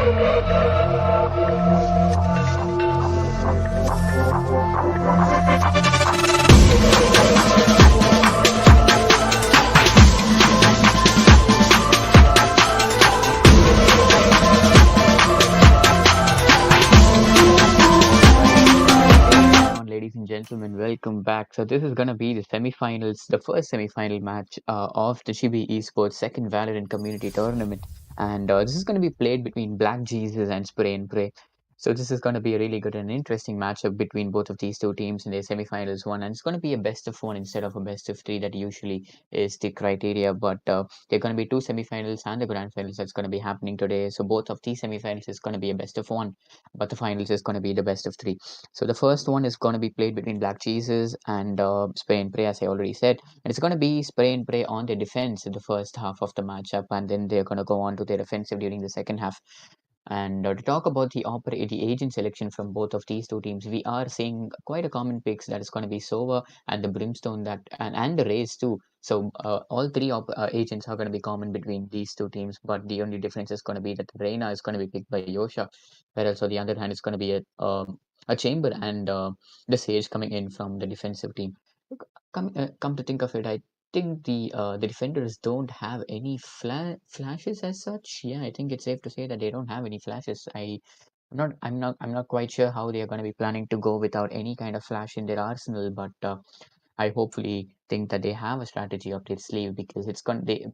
Ladies and gentlemen, welcome back. So this is gonna be the semifinals, the first semifinal match of the Chibi Esports second Valorant Community Tournament, and this is gonna be played between Black Jesus and Spray and Pray. So this is gonna be a really good and interesting matchup between both of these two teams in their semifinals one, and it's gonna be a best of one instead of a best of three that usually is the criteria. But there are gonna be two semifinals and the grand finals that's gonna be happening today. So both of these semifinals is gonna be a best of one, but the finals is gonna be the best of three. So the first one is going to be played between Black Jesus and Spray and Pray, as I already said. And it's going to be Spray and Pray on their defense in the first half of the matchup, and then they're going to go on to their offensive during the second half. And to talk about the agent selection from both of these two teams, we are seeing quite a common picks that is going to be Sova and the Brimstone and the Raze too. So all three agents are going to be common between these two teams, but the only difference is going to be that Reina is going to be picked by Yosha, whereas on the other hand, it's going to be a Chamber and the Sage coming in from the defensive team. Come to think of it, I think the defenders don't have any flashes as such. Yeah, I think it's safe to say that they don't have any flashes. I'm not quite sure how they are going to be planning to go without any kind of flash in their arsenal, but I hopefully think that they have a strategy up their sleeve because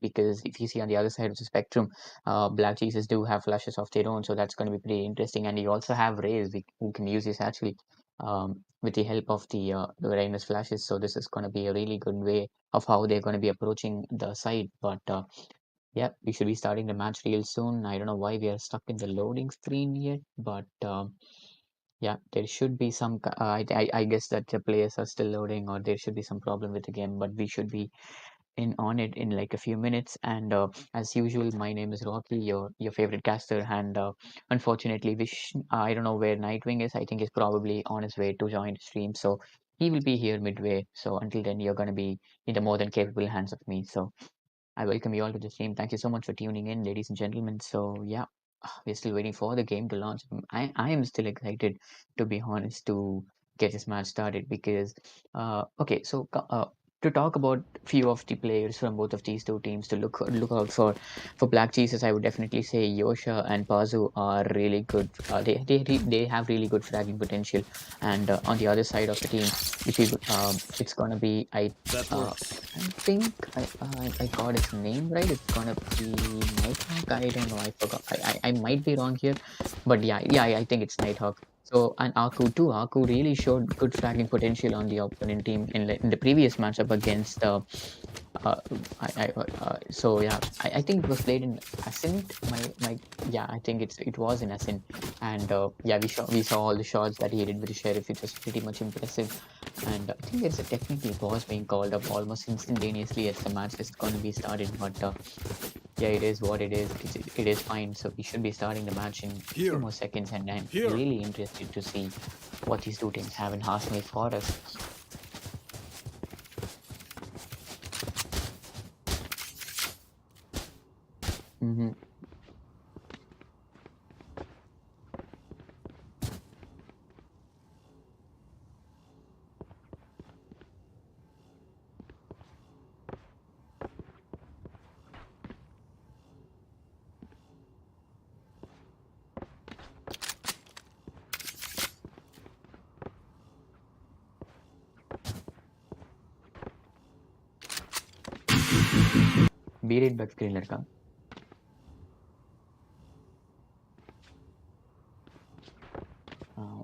because if you see on the other side of the spectrum, Black Jesus do have flashes of their own, so that's going to be pretty interesting. And you also have Rays who can use this actually with the help of the Rainer's flashes. So this is going to be a really good way of how they're going to be approaching the side. But yeah, we should be starting the match real soon. I don't know why we are stuck in the loading screen yet, but yeah, there should be some. I guess that the players are still loading, or there should be some problem with the game. But we should be in on it in like a few minutes. And as usual, my name is Rocky, your favorite caster. And unfortunately, I don't know where Nightwing is. I think he's probably on his way to join the stream. So he will be here midway. So until then, you're gonna be in the more than capable hands of me. So I welcome you all to the stream. Thank you so much for tuning in, ladies and gentlemen. So yeah, we're still waiting for the game to launch. I am still excited, to be honest, to get this match started because okay, so to talk about few of the players from both of these two teams to look out for Black Jesus, I would definitely say Yosha and Pazu are really good. They have really good fragging potential, and on the other side of the team, if you it's gonna be That uh, works. I think I got his name right. It's gonna be Nighthawk. I don't know. I forgot. I might be wrong here, but yeah. I think it's Nighthawk. So and Aku too. Aku really showed good fragging potential on the opponent team in the previous matchup against uh so yeah I think it was played in Ascent. My yeah I think it was in Ascent, and yeah we saw all the shots that he did with the Sheriff, which was pretty much impressive. And I think there's a technical pause being called up almost instantaneously as the match is going to be started. But yeah, it is what it is. It is fine. So we should be starting the match in a few Here. more seconds, and I'm Here. really interested to see what these two teams have in arsenal for us. hmm Be right back, screen लड़का.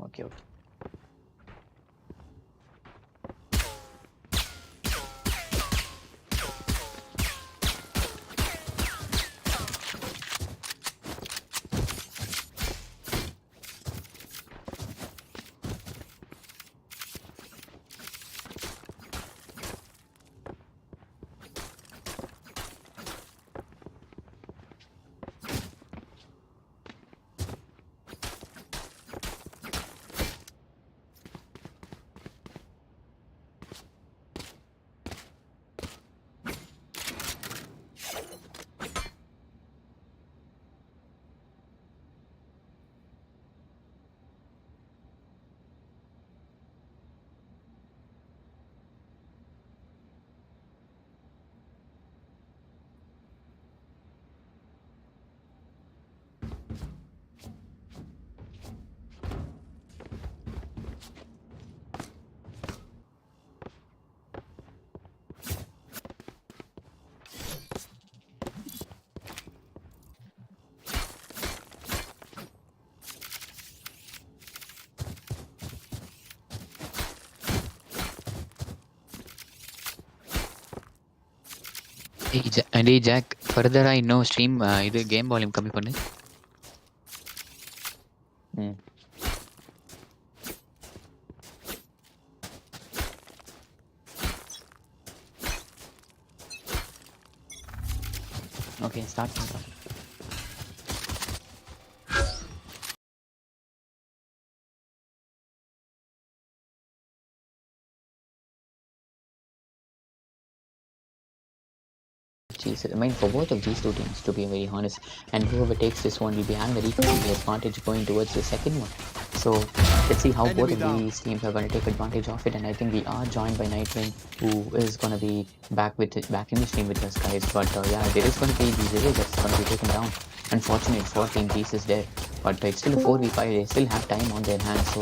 Okay, okay. Hey Jack, further I know stream இது game volume கம்மி பண்ணு. Okay, start. I mean, for both of these two teams, to be very honest, and whoever takes this one will be having the advantage going towards the second one. So let's see how both of these teams are going to take advantage of it. And I think we are joined by Nightwing, who is going to be back in the stream with us, guys. But yeah, there is going to be the village that's going to be taken down. Unfortunate for Team Tease is there, but it's still a 4v5. They still have time on their hands, so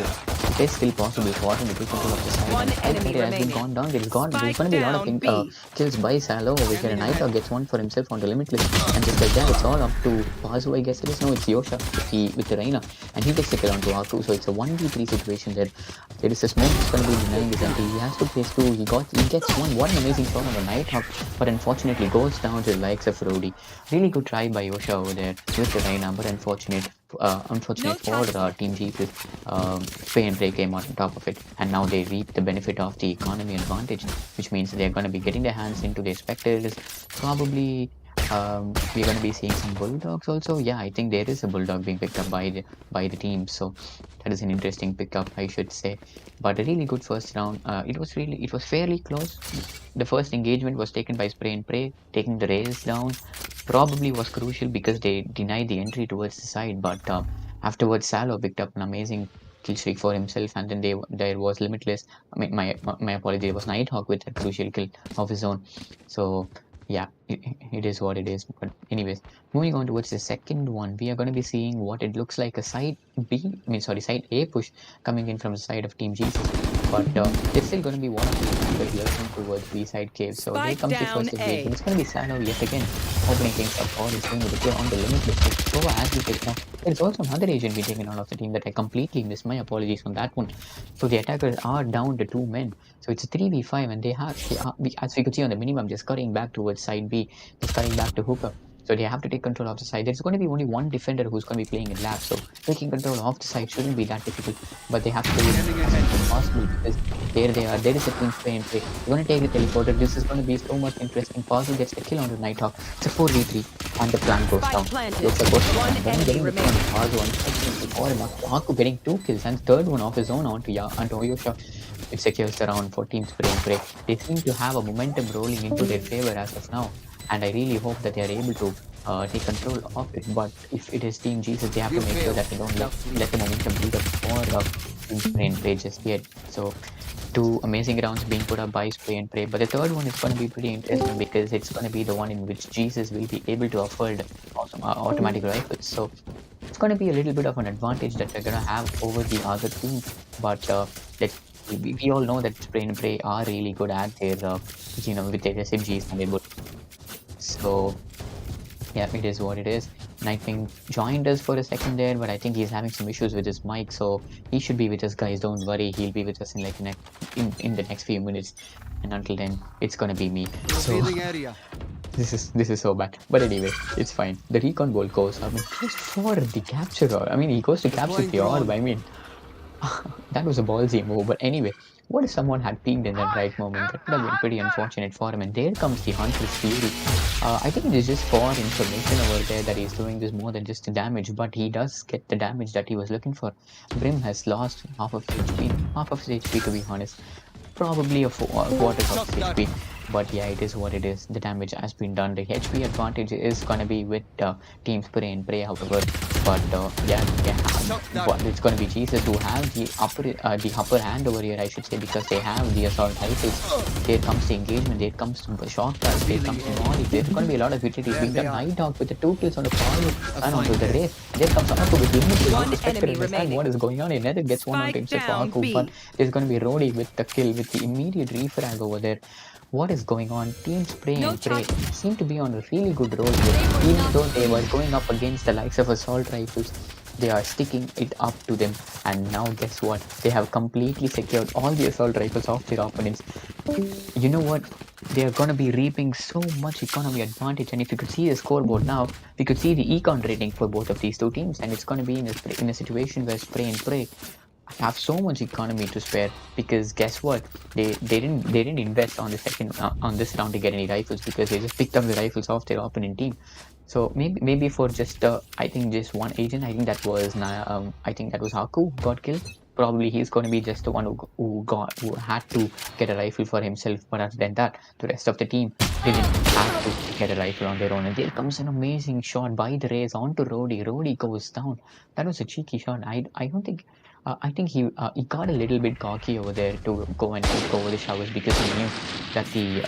it is still possible for them to take control of the side. One enemy has been gone down. There's going to be a lot of kills by Salo over here, and Naito gets one for himself on the limitless, and just like that, it's all up to Pazu, I guess it is. No, it's Yosha with the Reina, and he gets the kill onto Aku, so it's a 1v3 situation there. There is a smoke that's going to be denying his entry. He has to place two. He gets one amazing shot on the Nighthawk, but unfortunately goes down to the likes of Rodi. Really good try by Yosha over there with the Reina, but unfortunate for Team GSUS. Pay and play came on top of it, and now they reap the benefit of the economy advantage, which means they're going to be getting their hands into their spectators. Probably we're going to be seeing some bulldogs also. Yeah, I think there is a bulldog being picked up by the team, so that is an interesting pickup, I should say. But a really good first round. It was fairly close. The first engagement was taken by Spray and Pray, taking the race down. Probably was crucial because they denied the entry towards the side, but afterwards Salo picked up an amazing kill streak for himself, and then there was Limitless. I mean, my apology, it was Nighthawk with a crucial kill of his own. So yeah, it is what it is. But anyways, moving on towards the second one, we are going to be seeing what it looks like a side side A push coming in from the side of Team GSUS. But it's still going to be one of the lurking towards B side cave. So here comes the first engagement. It's going to be Sano yet again opening things up for his team with the kill on the limitless. So as we take now, there's also another agent being taken out of the team that I completely missed. My apologies on that one. So the attackers are down to 2 men. So it's a 3v5, and as we could see on the minimum, just cutting back towards side B, just cutting back to hooker. So they have to take control of the side. There's going to be only one defender who's going to be playing in lab, so taking control of the side shouldn't be that difficult. But they have to do it as much as possible, because there they are. There is a twin spray and play. They're going to take the teleporter. This is going to be so much interesting. Puzzle gets the kill on the Nighthawk. It's a 4v3, and the plan goes down. Looks like one enemy remaining. Aku getting 2 kills, and third one of his own onto Oyosha. It secures the round for Team Spray and Pray. They seem to have a momentum rolling into their favor as of now, and I really hope that they are able to take control of it. But if it is Team GSUS, they have to make sure that they don't let the momentum build up for Team Spray and Pray just yet. So 2 amazing rounds being put up by Spray and Pray, but the third one is going to be pretty interesting because it's going to be the one in which GSUS will be able to afford awesome automatic rifles. So it's going to be a little bit of an advantage that they're going to have over the other team. But we all know that Spray and Pray are really good at their with their SMGs and their bullets. So yeah, it is what it is. Nightwing joined us for a second there, but I think he's having some issues with his mic, so he should be with us, guys. Don't worry, he'll be with us in in the next few minutes. And until then, it's gonna be me. So this is so bad, but anyway, it's fine. The recon goal goes. I mean, just for the capture. I mean, he goes to capture the orb. I mean, that was a ballsy move. But anyway, what if someone had peeked in that right moment? That would have been pretty unfortunate for him. And there comes the Hunter's Fury. I think it is just for information over there that he's doing this more than just the damage, but he does get the damage that he was looking for. Brim has lost half of his HP, to be honest. Probably a quarter of his HP. But yeah, it is what it is. The damage has been done. The HP advantage is gonna be with Team Spray and Pray, however. But but it's gonna be GSUS who have the upper hand over here, I should say, because they have the assault rifles. There comes the engagement. There comes the shotgun. There comes the molly. There's gonna be a lot of utilities being done. Nighthawk with the 2 kills on the follow and onto the race. There comes Aku with the what is going on. Another gets one on himself for Aku, but there's gonna be Rodi with the kill with the immediate refrag over there. What is going on? Team Spray and Pray seem to be on a really good roll here, even though they were going up against the likes of assault rifles. They are sticking it up to them, and now guess what? They have completely secured all the assault rifles of their opponents. You know what? They are going to be reaping so much economy advantage. And if you could see the scoreboard now, we could see the econ rating for both of these two teams, and it's going to be in a situation where spray and pray have so much economy to spare, because guess what, they didn't invest on the second on this round to get any rifles, because they just picked up the rifles off their opponent team. So maybe for just I think just one agent, I think that was I think that was Haku who got killed. Probably he's going to be just the one who had to get a rifle for himself, but other than that, the rest of the team didn't have to get a rifle on their own. And there comes an amazing shot by the Rays onto Rody. Rody goes down. That was a cheeky shot. I don't think I think he got a little bit cocky over there to go and take over the showers, because he knew that the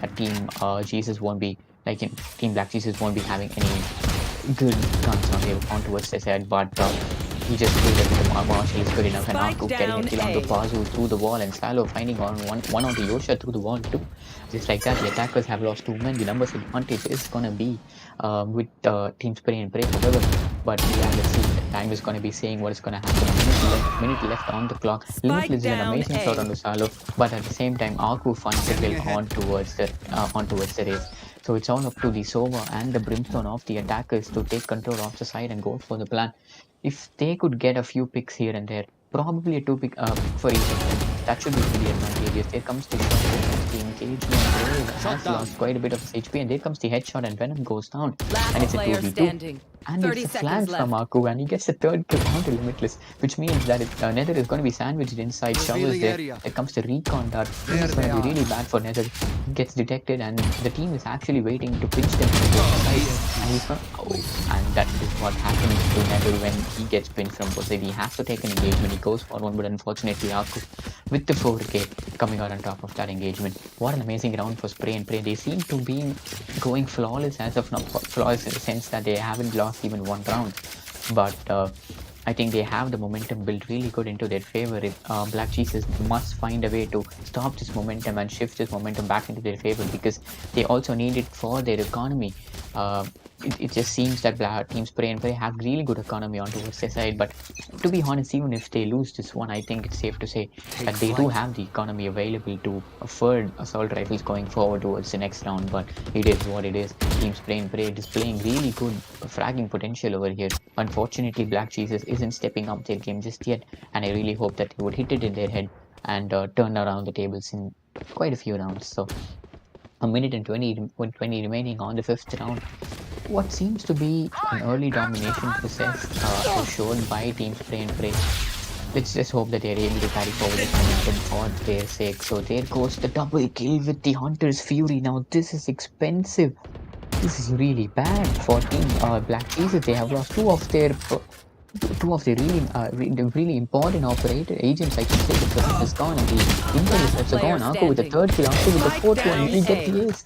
that team Jesus won't be like him. Team Black Jesus won't be having any good guns on towards the side, but he just knew that the Marshall is good enough, and Aku getting a kill on the Pazu through the wall, and Salo finding on one on the Yosha through the wall too. Just like that, the attackers have lost 2 men. The numbers advantage is gonna be with Team Spray and Pray, however. But yeah, let's see. Time is going to be saying what is going to happen. Minute left on the clock. Limitless is an amazing shot on the Salo, but at the same time, Aku finds the kill on towards the race. So it's all up to the Sova and the Brimstone of the attackers to take control of the side and go for the plan. If they could get a few picks here and there, probably a two pick for each of them, that should be pretty advantageous. There comes the shot, there comes the engagement. Brave has lost quite a bit of his HP, and there comes the headshot, and Venom goes down, and it's a 2v2. And it's a flank from Aku, and he gets a third kill onto Limitless, which means that Nether is going to be sandwiched inside showers there. There comes the recon dart. This is going to be really bad for Nether. He gets detected, and the team is actually waiting to pinch them from both sides. And he's going and that is what happens to Nether when he gets pinched from both sides. He has to take an engagement. He goes for one, but unfortunately, Aku with the 4K coming out on top of that engagement. What an amazing round for Spray and Pray. They seem to be going flawless as of now. Flawless in the sense that they haven't lost even one round, but I think they have the momentum built really good into their favor. Black Jesus must find a way to stop this momentum and shift this momentum back into their favor, because they also need it for their economy. It just seems that Team Spray and Pray have really good economy on towards their side, but to be honest, even if they lose this one, I think it's safe to say that they do have the economy available to afford assault rifles going forward towards the next round. But it is what it is. Team Spray and Pray displaying really good fragging potential over here. Unfortunately, Black Jesus isn't stepping up their game just yet, and I really hope that they would hit it in their head and turn around the tables in quite a few rounds. So a minute and 20 remaining on the fifth round. What seems to be an early domination shown by Team Spray and Pray. Let's just hope that they're able to carry forward this momentum for their sake. So there goes the double kill with the Hunter's Fury. Now this is expensive. This is really bad for Team Black Jesus. They have lost two of their really important operator agents. I should say the first is gone and the Intel is also gone. Aku with the third kill, Aku with the fourth one, he get the ace.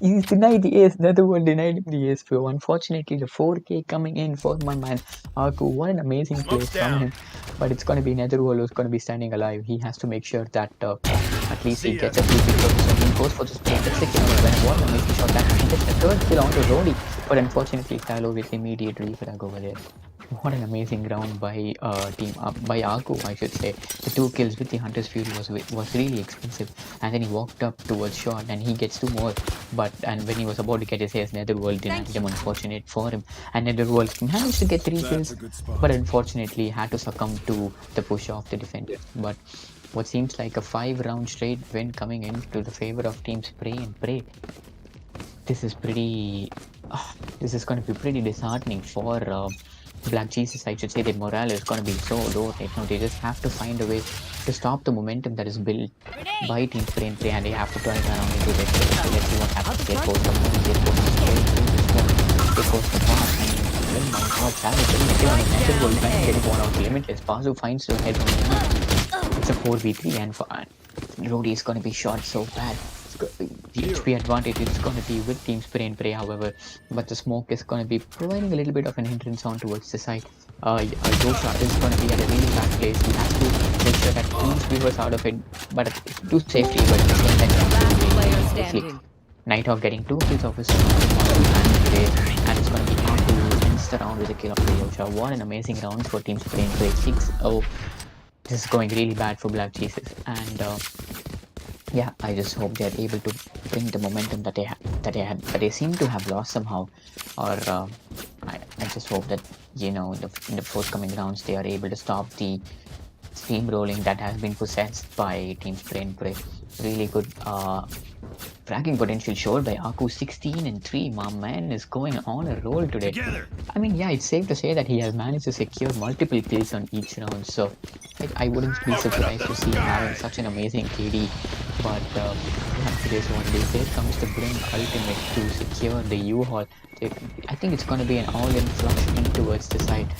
He's denied the ace. Another one denied him the ace. So unfortunately, the 4K coming in for my man Aku. What an amazing play from him. But it's going to be Netherworld who's going to be standing alive. He has to make sure that at least he gets a few kills. So he goes for the spray. That's the kill on the Venom. What an amazing shot. That he gets the third kill on the Rody. But unfortunately, Kylo with immediate refrag over there. What an amazing round by by Aku, I should say. The 2 kills with the Hunter's Fury was really expensive, and then he walked up towards shot and he gets 2 more. And when he was about to get his ace, Netherworld denied him. Unfortunate for him, and Netherworld managed to get 3 kills, but unfortunately had to succumb to the push of the defender. But what seems like a 5-round straight win coming into the favor of Team Spray and Pray. This is pretty. This is going to be pretty disheartening for Black Jesus. I should say their morale is going to be so low right now. They just have to find a way to stop the momentum that is built by Team Spray and Pray, and they have to turn it around into their favor. So let's see what happens. There goes the moon, there goes the straight through this one, there goes the pass, and oh my god, Savage getting a kill on the Netherworld, trying to get it one out. Limitless. Pazu finds the head on the It's a 4v3, and Rody is going to be shot so bad. The HP advantage is going to be with Team Spray and Pray, however, but the smoke is going to be providing a little bit of an hindrance on towards the side. Joshua is going to be at a really bad place. He has to make sure that he weavers out of it, but to safety, but at the same time, safely. Nighthawk getting 2 kills of his own, and it's going to be hard to lost the round with a kill of Yosha. What an amazing round for Team Spray and Pray. 6-0. This is going really bad for Black Jesus. And yeah, I just hope they're able to bring the momentum that they seem to have lost somehow. Or I just hope that, in the forthcoming rounds, they are able to stop the steamrolling that has been possessed by Team Spray and Pray. Really good fracking potential showed by Aku. 16-3. My man is going on a roll today. I mean, yeah, it's safe to say that he has managed to secure multiple kills on each round. So I wouldn't be surprised to see him having such an amazing KD. But yeah, it is what it is. There comes the Brim ultimate to secure the U-Haul. I think it's going to be an all-in flush in towards the side.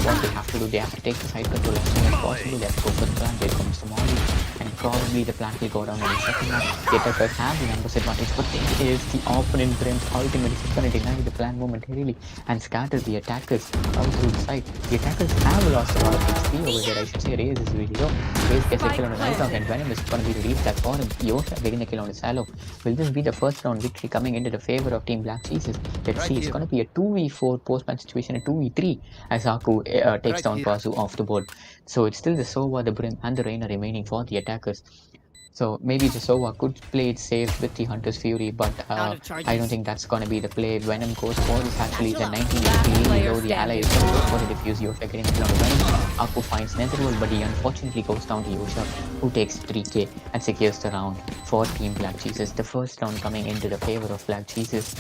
What they have to do, they have to take the side control as soon as possible. They have to go for the plant. There comes the Molly. And probably the plant will go down in a second round. The attackers have the numbers advantage, but there is the opponent Brim's ultimate is going to deny the plan momentarily and scatter the attackers out through the side. The attackers have lost a lot of HP over there. I should say Raze is really low. Raze gets a kill on a nice round, and Venom is going to be released that for him. Yosha getting a kill on his Salo. Will this be the first round victory coming into the favor of Team Black Jesus? Let's see. It's going to be a 2v4 post-match situation, a 2v3 as Aku takes down Pazu off the board. So it's still the Sova, the Brim, and the Reina remaining for the attackers. So maybe the Sova could play it safe with the Hunter's Fury, but I don't think that's going to be the play. Venom goes for this actually. The 19 is really low. The ally is going to go for the defuse. Yosha getting a kill on the Venom. Aku finds Netherworld, but he unfortunately goes down to Yosha, who takes 3k and secures the round for Team Black Jesus. The first round coming into the favor of Black Jesus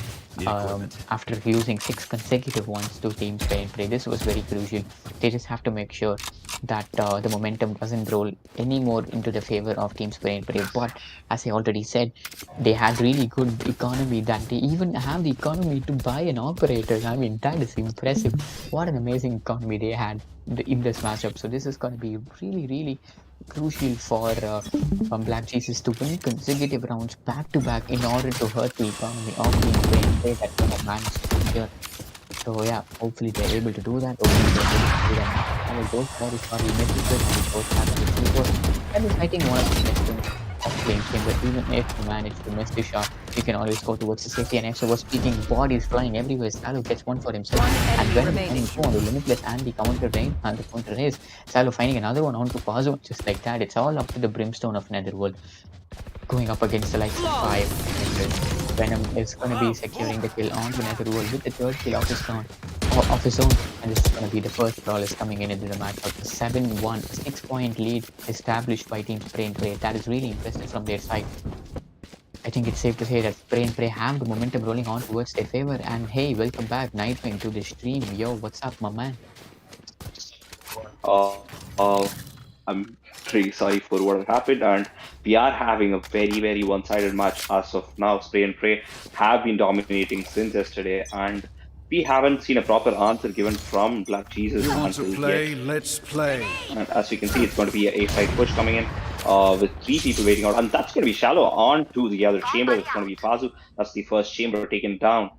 after losing 6 consecutive ones to Team Spray and Pray. This was very crucial. They just have to make sure that the momentum doesn't roll anymore into the favor of Team Spray and Pray. But as I already said, they had really good economy that they even have the economy to buy an operator. I mean, that is impressive. What an amazing economy they had in this matchup. So this is going to be really, really crucial for Black Jesus to win consecutive rounds back to back in order to hurt the economy of Team Spray and Pray that they have managed to secure. So yeah, hopefully they're able to do that. Hopefully they're able to do that. And it goes for his body messages and it goes back to the keyboard. And he's fighting one of the best things of playing game, but even if you manage to miss the shot, you can always go towards the safety. And Exo was speaking, bodies flying everywhere. Salo gets one for himself. And Venom coming through on the limitless and the counter rain and the counter raise. Salo finding another one onto Pazo, just like that. It's all up to the brimstone of Netherworld. Going up against the likes of 5 defenders. Venom is going to be securing the kill onto Netherworld with the third kill of his own, and this is going to be the first flawless coming into the matchup. 7-1, 6-point lead established by Team Spray and Pray. That is really impressive from their side. I think it's safe to say that Spray and Pray have the momentum rolling on towards their favor. And hey, welcome back, Nightwing, to the stream. Yo, what's up, my man? I'm really sorry for what happened, and we are having a very, very one-sided match as of now. Spray and Pray have been dominating since yesterday, and we haven't seen a proper answer given from Black Jesus until yet. Let's play. And as you can see, it's going to be a side push coming in with 3 people waiting out, and that's going to be Shallow on to the other chamber. It's going to be Pazu. That's the first chamber taken down.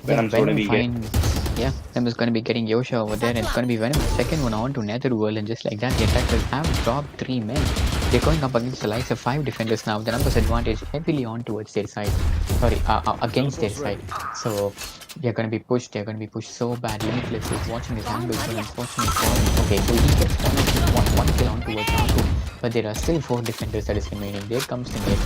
Venom's going to be Venom is going to be getting Yosha over there, and it's going to be Venom the second one on to Netherworld, and just like that, the attackers have dropped 3 men. They're going up against the likes of 5 defenders now. The numbers advantage heavily on towards their side. Sorry, against their side. So they're going to be pushed. They're going to be pushed so bad. Limitless is watching his angles, but unfortunately for him. Okay, so he gets one kill on towards Aku, but there are still 4 defenders that is remaining. There comes the net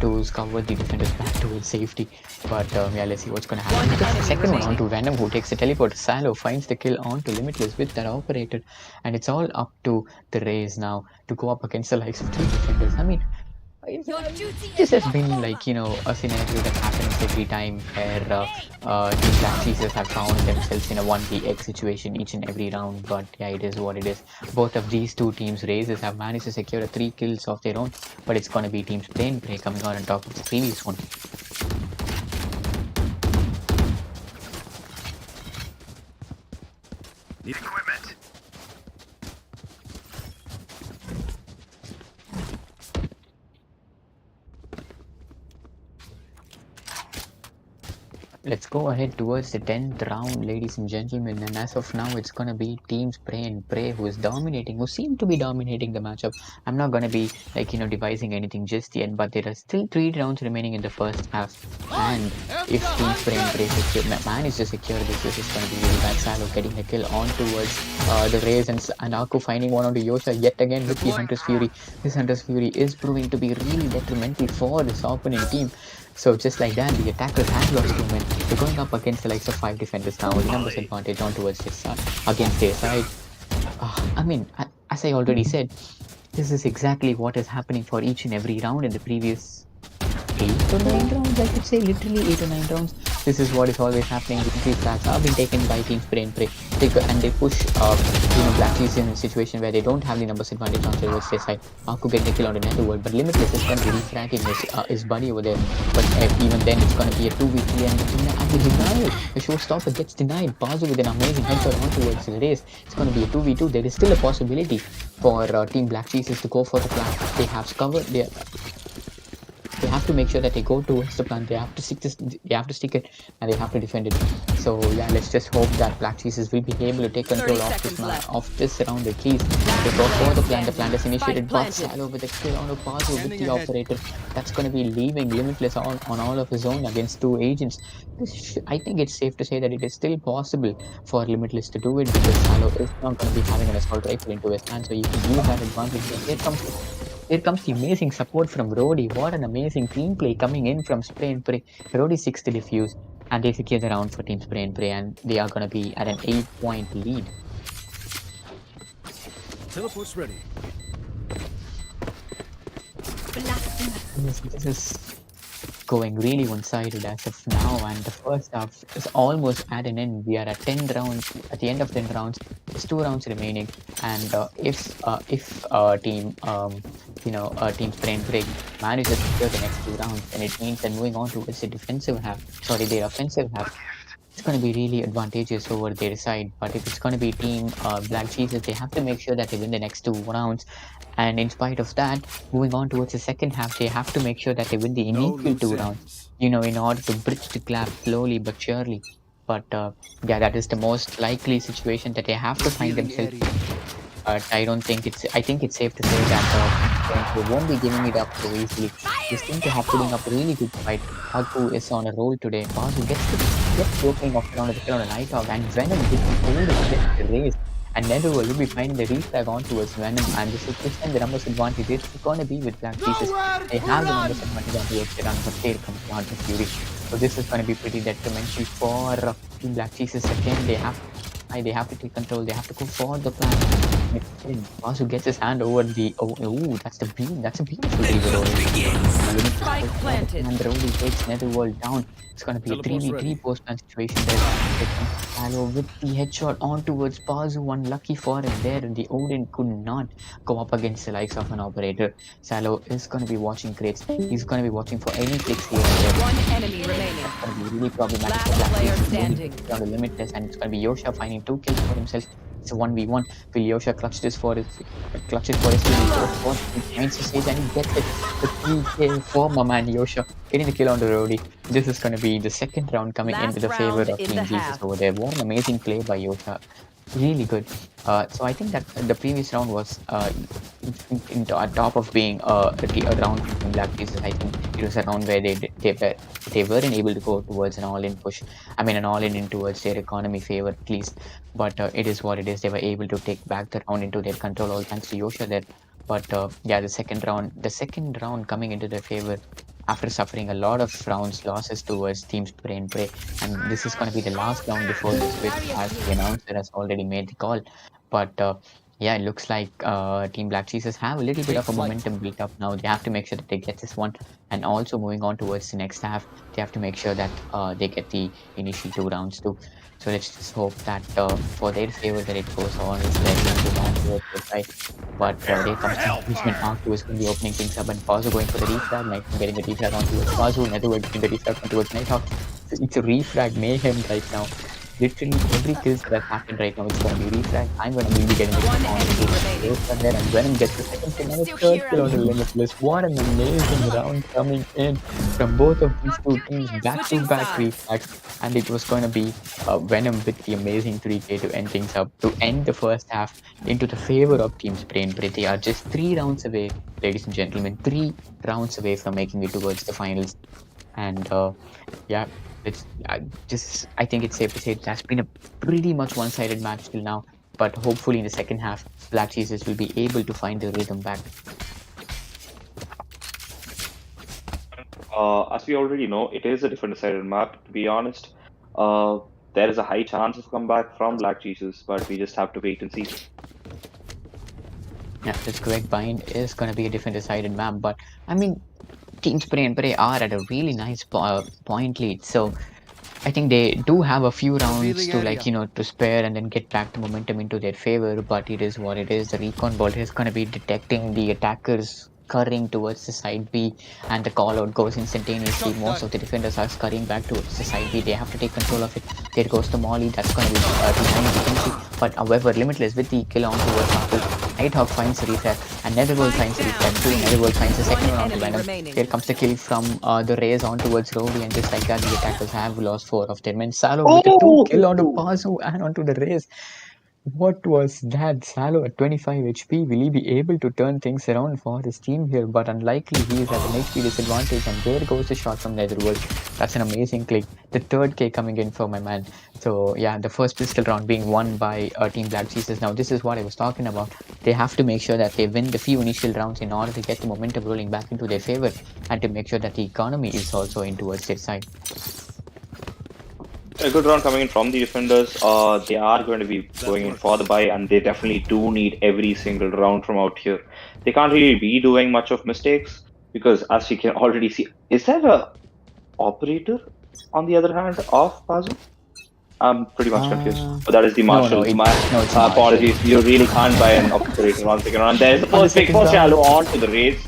to cover the defenders back towards safety. But yeah, let's see what's going to happen. The second one onto Venom, who takes the teleport. Salo finds the kill onto Limitless with that operator, and it's all up to the Rays now to go up against the likes of 3 defenders. I mean, this has been like, a scenario that happens every time where the Black Jesus have found themselves in a 1vx situation each and every round. But yeah, it is what it is. Both of these 2 teams, Races, have managed to secure 3 kills of their own, but it's going to be Team Spray and Pray coming on top of the previous one. Need equipment. let's go ahead towards the 10th round, ladies and gentlemen. And as of now, it's gonna be Team Spray and Pray who is dominating, who seem to be dominating the matchup. I'm not gonna be like devising anything just yet, but there are still 3 rounds remaining in the first half. And if Team Spray and Pray manage to secure this is gonna be really bad. Salo getting the kill on towards the Rays and Aku finding one onto Yosha yet again with the Hunter's Fury. This Hunter's Fury is proving to be really detrimental for this opponent team. So just like that, the attacker has lost 2 men. They're going up against the likes of 5 defenders now. The numbers advantage on towards this against their side. I mean, as I already said, this is exactly what is happening for each and every round in the previous 8 or 9 rounds, I could say, literally 8 or 9 rounds. This is what is always happening. These flags have been taken by Team Spray and Pray. They push Black Cheese in a situation where they don't have the numbers advantage on towards their side. Aku get the kill on the network, but Limitless is going to be refragging his buddy over there. But even then, it's going to be a 2v3 and the denial. The showstopper gets denied. Bazu with an amazing headshot on towards the race. It's going to be a 2v2. There is still a possibility for Team Black Cheeses to go for the flag. They have covered their. They have to make sure that they go towards the plant. They have to stick this. They have to stick it, and they have to defend it. So yeah, let's just hope that Black Cheeses will be able to take control of this round at least. They go for the plant. The plant is initiated. But Salo with the kill on a pass with the operator. That's going to be leaving Limitless on all of his own against 2 agents. I think it's safe to say that it is still possible for Limitless to do it because Salo is not going to be having an assault rifle into his hand, so you can use that advantage. Here comes the amazing support from Rodi. What an amazing team play coming in from Spray and Pray. Rodi 6 to defuse, and they secure the round for Team Spray and Pray, and they are going to be at an 8-point lead. Teleport's ready. This is going really one-sided as of now, and the first half is almost at an end. We are at 10 rounds. At the end of 10 rounds, there's 2 rounds remaining, and if team Team Spray and Pray manages to secure the next 2 rounds, then it means that moving on towards the defensive half. Sorry, their offensive half. It's going to be really advantageous over their side. But if it's going to be Team Black Cheeses, they have to make sure that they win the next 2 rounds. And in spite of that, moving on towards the second half, they have to make sure that they win the initial 2 rounds. In order to bridge the gap slowly but surely. But yeah, that is the most likely situation that they have to find themselves. But I think it's safe to say that they won't be giving it up so easily. They seem to have putting up a really good fight. Haku is on a roll today. Bazu gets opening off around the kill on a Nighthawk, and Venom gets the race. And Netherworld will be finding the reflag on towards Venom, and this time the numbers advantage is going to be with Black Cheeses. They have the numbers advantage on towards the run, but they'll come to Hunter Fury. So this is going to be pretty detrimental for Team Black Cheeses. Again, they have to take control. They have to go for the plan. Basu gets his hand over the. That's the beam. That's a beautiful reaver. Spike planted. And Rowdy takes Netherworld down. It's going to be a 3v3 post-plan situation there. Salo with the headshot on towards Basu. Unlucky for him there. And the Odin could not go up against the likes of an operator. Salo is going to be watching crates. He's going to be watching for any clicks here. One enemy remaining. It's going to be really problematic. Last player standing. On the Limitless, and it's going to be Yosha finding 2 kills for himself. It's a 1v1. Will Yosha clutch this for his team? He finds the stage and he gets it. The 3k for my man Yosha. Getting the kill on the Rodi. This is going to be the second round coming into the favor of Team Jesus over there. What an amazing play by Yosha. Really good. So I think that the previous round was on top of being a round from Black Jesus. I think it was a round where they weren't able to go towards an all-in push. I mean, an all-in in towards their economy favor at least. But it is what it is. They were able to take back the round into their control, all thanks to Yosha there. But yeah, the second round coming into their favor after suffering a lot of losses towards Team Spray and Pray, and this is going to be the last round before the switch, as the announcer has already made the call. But yeah, it looks like Team Black Cheeses have a little bit of a momentum built up now. They have to make sure that they get this one, and also moving on towards the next half, they have to make sure that they get the initial 2 rounds too. So let's just hope that for their favor that it goes on. It's likely to go on towards the side. But there comes the engagement. Arku is going to be opening things up, and Pazu going for the refrag. Nightwing getting the refrag on towards Pazu. Netherworld getting the refrag on towards Nighthawk. It's a refrag mayhem right now. literally every kills that has happened right now, it's going to be refragged. I'm going to be getting the One response enemy to remaining. Yosa there, and Venom gets the second kill and a third kill on the Limitless. What an amazing round coming in from both of these two teams, Switching back-to-back sides. refrags, and it was going to be Venom with the amazing 3K to end things up, to end the first half into the favor of Team Spray and Pray. They are just 3 rounds away, ladies and gentlemen, 3 rounds away from making it towards the finals. And yeah, it's I think it's safe to say it has been a pretty much one-sided match till now. But hopefully in the second half, Black Jesus will be able to find the rhythm back. As we already know, it is a different decided map. To be honest, uh, there is a high chance of comeback from Black Jesus, but we just have to wait and see. Yeah, that's correct. Bind is going to be a different decided map, but I mean, Team Spray and Pray are at a really nice point lead. So I think they do have a few rounds Revealing to area. to spare and then get back the momentum into their favor. But it is what it is. The recon bot is going to be detecting the attackers scurrying towards the side B, and the call out goes instantaneously. Most of the defenders are scurrying back towards the side B. They have to take control of it. There goes the Molly. That's going to be behind the entry. But however, Limitless with the kill on towards Apple. Nighthawk finds the refrag, and Netherworld finds the refrag too. Netherworld finds the second one onto Venom. Here comes the kill from the Rays on towards Rody, and just like that, the attackers have lost 4 of their men. Salo with a 2 kill onto Oh! Pazu and onto the Rays. What was that? Salo at 25 HP. Will he be able to turn things around for his team here? But unlikely, he is at an HP disadvantage, and there goes the shot from Netherworld. That's an amazing click. The third K coming in for my man. So yeah, the first pistol round being won by Team Black Jesus. Now this is what I was talking about. They have to make sure that they win the few initial rounds in order to get the momentum rolling back into their favor, and to make sure that the economy is also in towards their side. A good round coming in from the defenders. They are going to be going in for the buy, and they definitely do need every single round from out here. They can't really be doing much of mistakes because, as you can already see, is there a operator on the other hand of Pazu? I'm pretty much confused. Uh, But that is the no, Marshall. My it's Marshall. apologies. You really can't buy an operator on second round. There is the On the first pick second for round. Shallow on to the race.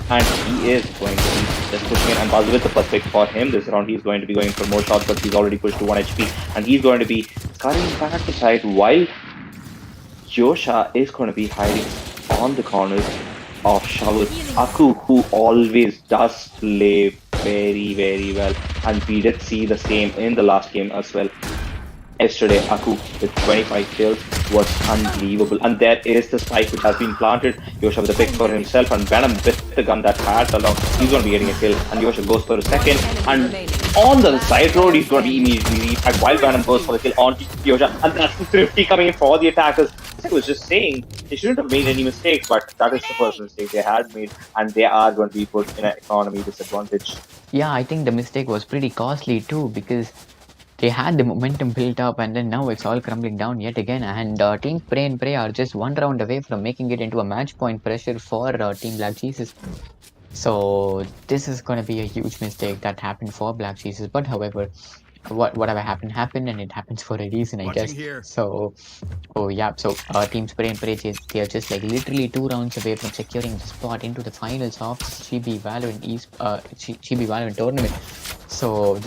And he is going to be just pushing in. And Pazu with the first pick for him this round. He's going to be going for more shots, but he's already pushed to 1 HP. And he's going to be cutting back to side while Yosha is going to be hiding on the corners of Shovel. Aku, who always does play very, very well. And we did see the same in the last game as well. Yesterday, Aku with 25 kills was unbelievable. And there is the spike which has been planted. Yosha with a pick for himself, and Venom with the gun that has along. He's going to be getting a kill, and Yosha goes for a second. And on the side road, he's going to be immediately repacked while Venom goes for the kill on Yosha. And that's the thrifty coming in for the attackers. I was just saying, they shouldn't have made any mistakes, but that is the first mistake they had made, and they are going to be put in an economy disadvantage. Yeah, I think the mistake was pretty costly too, because they had the momentum built up, and then now it's all crumbling down yet again. And Team Spray and Pray are just 1 round away from making it into a match point pressure for Team Black Jesus. So this is going to be a huge mistake that happened for Black Jesus. But however, whatever happened, and it happens for a reason, I guess. Here. So, oh yeah. So Team Spray and Pray, they are just like literally 2 rounds away from securing the spot into the finals of Chibi Valorant Chibi Valorant tournament. So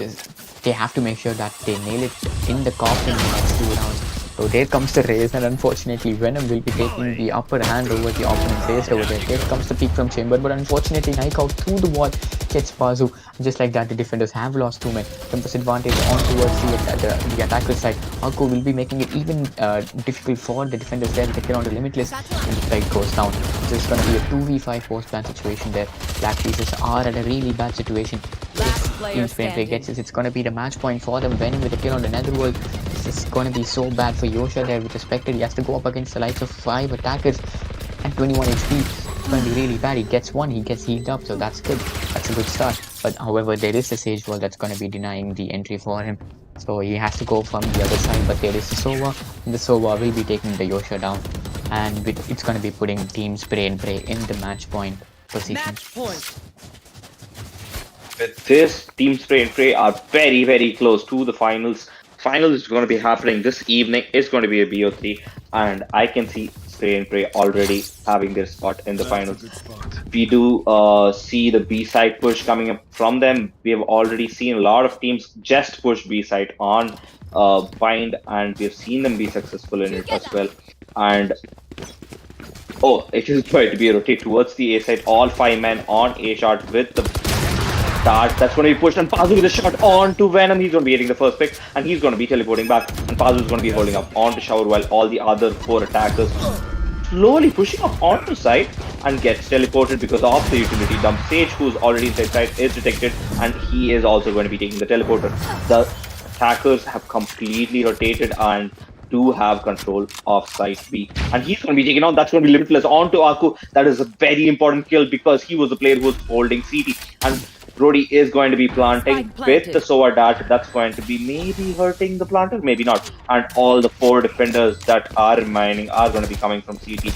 they have to make sure that they nail it in the coffin in the next 2 rounds. So there comes the race, and unfortunately Venom will be taking the upper hand over the opponent faced over there. Here comes the peek from Chamber, but unfortunately Nike out through the wall gets Pazu. Just like that, the defenders have lost 2 men. Tempest advantage on towards the attacker side. Aku will be making it even difficult for the defenders there to get on the Limitless, and the fight goes down. So it's going to be a 2v5 post-plan situation there. Black Jesus are at a really bad situation. Team Spray gets this, it's going to be the match point for them. Venom with a kill on the Netherworld. This is going to be so bad for Yosha there with the Spectre. He has to go up against the likes of 5 attackers and 21 HP. It's going to be really bad. He gets one, he gets healed up, so that's good. That's a good start. But however, there is a Sage Wall that's going to be denying the entry for him. So he has to go from the other side, but there is the Sova, and the Sova will be taking the Yosha down. And it's going to be putting Team Spray and Pray in the match point position. Match point. With this, Team Spray and Pray are very, very close to the finals. Final is going to be happening this evening. It's going to be a BO3, and I can see Spray and Pray already having their spot in the finals. We do see the B-side push coming up from them. We have already seen a lot of teams just push B-side on bind, and we've seen them be successful in it as well. And oh, it is going to be a rotate towards the A side. All five men on A shot with the dart. That's going to be pushed, and Pazu with a shot on to Venom. He's going to be hitting the first pick, and he's going to be teleporting back. And Pazu is going to be holding up on to Shower while all the other four attackers slowly pushing up onto side and gets teleported because of the utility dump. Sage, who's already inside side, is detected, and he is also going to be taking the teleporter. The attackers have completely rotated and do have control of side B. And he's going to be taken on. That's going to be Limitless onto Aku. That is a very important kill because he was the player who was holding CT. And Brody is going to be planting with the Sova Dart. That's going to be maybe hurting the planter, maybe not. And all the four defenders that are remaining are going to be coming from CT.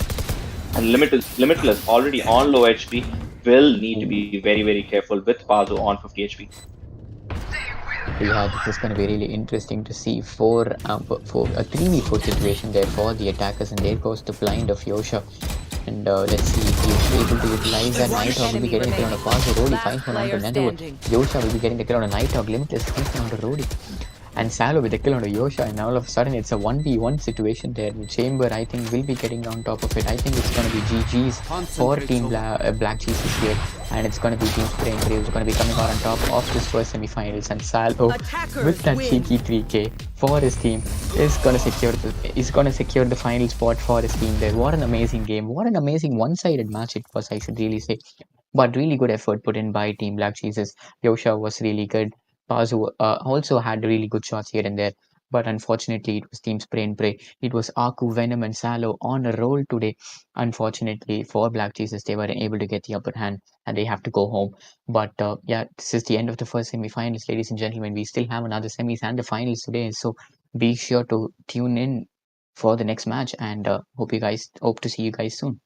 And Limitless already on low HP will need to be very, very careful with Pazo on 50 HP. Yeah, this is going to be really interesting to see for a 3v4 situation there for the attackers, and there goes the blind of Yosha. And let's see if he's able to utilize that. Nighthawk will be getting a kill on a Pazo. Rody finds one onto Netherwood. Yosha will be getting a kill on a Nighthawk. Limitless finds one onto Rody. And Salo with a kill on Yosha, and all of a sudden it's a 1v1 situation there. Chamber, I think, will be getting on top of it. I think it's going to be GG's for Team Black Jesus here, and it's going to be Team Spray and Brave going to be coming out on top of this first semi-finals. And Salo, with that cheeky 3k for his team, is going to secure the final spot for his team there. What an amazing game! What an amazing one-sided match it was, I should really say. But really good effort put in by Team Black Jesus. Yosha was really good. Pazu also had really good shots here and there, but unfortunately it was Team Spray and Pray. It was Aku, Venom, and Salo on a roll today. Unfortunately for Black Jesus, they were able to get the upper hand and they have to go home. But yeah, this is the end of the first semi-finals, ladies and gentlemen. We still have another semis and the finals today, so be sure to tune in for the next match, and hope to see you guys soon.